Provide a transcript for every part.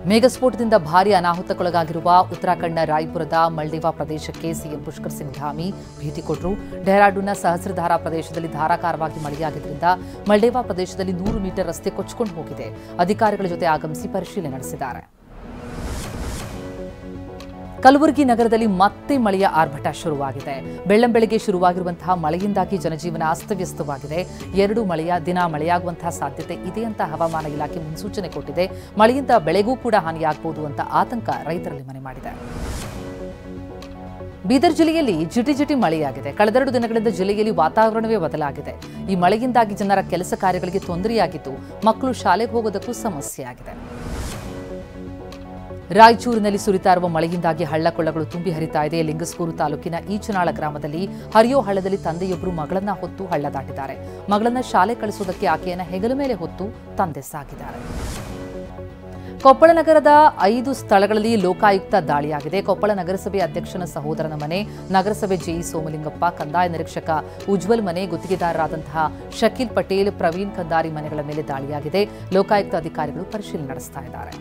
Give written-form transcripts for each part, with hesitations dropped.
ಮೇಘಸ್ಫೋಟದಿಂದ ಭಾರೀ ಅನಾಹುತಕ್ಕೊಳಗಾಗಿರುವ ಉತ್ತರಾಖಂಡ್ನ ರಾಯ್ಪುರದ ಮಲ್ಡೇವಾ ಪ್ರದೇಶಕ್ಕೆ ಸಿಎಂ ಪುಷ್ಕರ್ ಸಿಂಗ್ ಧಾಮಿ ಭೇಟಿ ಕೊಟ್ಟರು. ಡೆಹ್ರಾಡೂನ್ನ ಸಹಸ್ರಧಾರಾ ಪ್ರದೇಶದಲ್ಲಿ ಧಾರಾಕಾರವಾಗಿ ಮಳೆಯಾಗಿದ್ದರಿಂದ ಮಲ್ಡೇವಾ ಪ್ರದೇಶದಲ್ಲಿ 100 ಮೀಟರ್ ರಸ್ತೆ ಕೊಚ್ಚಿಕೊಂಡು ಹೋಗಿದೆ. ಅಧಿಕಾರಿಗಳ ಜೊತೆ ಆಗಮಿಸಿ ಪರಿಶೀಲನೆ ನಡೆಸಿದ್ದಾರೆ. ಕಲಬುರಗಿ ನಗರದಲ್ಲಿ ಮತ್ತೆ ಮಳೆಯ ಆರ್ಭಟ ಶುರುವಾಗಿದೆ. ಬೆಳ್ಳಂಬೆಳಗ್ಗೆ ಶುರುವಾಗಿರುವಂತಹ ಮಳೆಯಿಂದಾಗಿ ಜನಜೀವನ ಅಸ್ತವ್ಯಸ್ತವಾಗಿದೆ. 2 ಮಳೆಯ ದಿನ ಮಳೆಯಾಗುವಂತಹ ಸಾಧ್ಯತೆ ಇದೆ ಅಂತ ಹವಾಮಾನ ಇಲಾಖೆ ಮುನ್ಸೂಚನೆ ಕೊಟ್ಟಿದೆ. ಮಳೆಯಿಂದ ಬೆಳೆಗೂ ಕೂಡ ಹಾನಿಯಾಗಬಹುದು ಅಂತ ಆತಂಕ ರೈತರಲ್ಲಿ ಮನೆ ಮಾಡಿದೆ. ಬೀದರ್ ಜಿಲ್ಲೆಯಲ್ಲಿ ಜಿಟಿ ಮಳೆಯಾಗಿದೆ. ಕಳೆದ 2 ದಿನಗಳಿಂದ ಜಿಲ್ಲೆಯಲ್ಲಿ ವಾತಾವರಣವೇ ಬದಲಾಗಿದೆ. ಈ ಮಳೆಯಿಂದಾಗಿ ಜನರ ಕೆಲಸ ಕಾರ್ಯಗಳಿಗೆ ತೊಂದರೆಯಾಗಿದ್ದು ಮಕ್ಕಳು ಶಾಲೆಗೆ ಹೋಗೋದಕ್ಕೂ ಸಮಸ್ಯೆಯಾಗಿದೆ. ರಾಯಚೂರಿನಲ್ಲಿ ಸುರಿತಾ ಇರುವ ಮಳೆಯಿಂದಾಗಿ ಹಳ್ಳಕೊಳ್ಳಗಳು ತುಂಬಿ ಹರಿತಾ ಇದೆ. ಲಿಂಗಸ್ಕೂರು ತಾಲೂಕಿನ ಈಚನಾಳ ಗ್ರಾಮದಲ್ಲಿ ಹರಿಯೋ ಹಳ್ಳದಲ್ಲಿ ತಂದೆಯೊಬ್ಬರು ಮಗಳನ್ನ ಹೊತ್ತು ಹಳ್ಳ ದಾಟಿದ್ದಾರೆ. ಮಗಳನ್ನ ಶಾಲೆ ಕಳಿಸುವುದಕ್ಕೆ ಆಕೆಯನ್ನ ಹೆಗಲ ಮೇಲೆ ಹೊತ್ತು ತಂದೆ ಸಾಗಿದ್ದಾರೆ. ಕೊಪ್ಪಳ ನಗರದ 5 ಸ್ಥಳಗಳಲ್ಲಿ ಲೋಕಾಯುಕ್ತ ದಾಳಿಯಾಗಿದೆ. ಕೊಪ್ಪಳ ನಗರಸಭೆ ಅಧ್ಯಕ್ಷನ ಸಹೋದರನ ಮನೆ, ನಗರಸಭೆ ಜೆಇ ಸೋಮಲಿಂಗಪ್ಪ, ಕಂದಾಯ ನಿರೀಕ್ಷಕ ಉಜ್ವಲ್ ಮನೆ, ಗುತ್ತಿಗೆದಾರರಾದಂತಹ ಶಕೀಲ್ ಪಟೇಲ್, ಪ್ರವೀಣ್ ಕಂದಾರಿ ಮನೆಗಳ ಮೇಲೆ ದಾಳಿಯಾಗಿದೆ. ಲೋಕಾಯುಕ್ತ ಅಧಿಕಾರಿಗಳು ಪರಿಶೀಲನೆ ನಡೆಸ್ತಾ ಇದ್ದಾರೆ.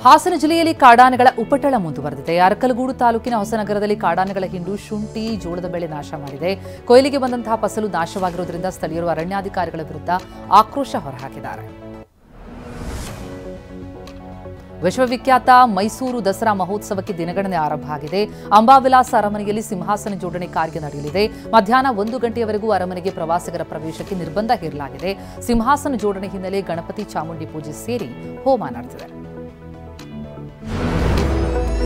ಹಾಸನ ಜಿಲ್ಲೆಯಲ್ಲಿ ಕಾಡಾನೆಗಳ ಉಪಟಳ ಮುಂದುವರೆದಿದೆ. ಅರಕಲಗೂಡು ತಾಲೂಕಿನ ಹೊಸನಗರದಲ್ಲಿ ಕಾಡಾನೆಗಳ ಹಿಂಡು ಶುಂಠಿ, ಜೋಳದ ಬೆಳೆ ನಾಶ ಮಾಡಿದೆ. ಕೊಯ್ಲಿಗೆ ಬಂದಂತಹ ಫಸಲು ನಾಶವಾಗಿರುವುದರಿಂದ ಸ್ಥಳೀಯರು ಅರಣ್ಯಾಧಿಕಾರಿಗಳ ವಿರುದ್ಧ ಆಕ್ರೋಶ ಹೊರಹಾಕಿದ್ದಾರೆ. ವಿಶ್ವವಿಖ್ಯಾತ ಮೈಸೂರು ದಸರಾ ಮಹೋತ್ಸವಕ್ಕೆ ದಿನಗಣನೆ ಆರಂಭ ಆಗಿದೆ. ಅಂಬಾವಿಲಾಸ ಅರಮನೆಯಲ್ಲಿ ಸಿಂಹಾಸನ ಜೋಡಣೆ ಕಾರ್ಯ ನಡೆಯಲಿದೆ. ಮಧ್ಯಾಹ್ನ 1 ಗಂಟೆಯವರೆಗೂ ಅರಮನೆಗೆ ಪ್ರವಾಸಿಗರ ಪ್ರವೇಶಕ್ಕೆ ನಿರ್ಬಂಧ ಹೇರಲಾಗಿದೆ. ಸಿಂಹಾಸನ ಜೋಡಣೆ ಹಿನ್ನೆಲೆ ಗಣಪತಿ ಚಾಮುಂಡಿ ಪೂಜೆ ಸೇರಿ ಹೋಮ ನಡೆದಿದೆ.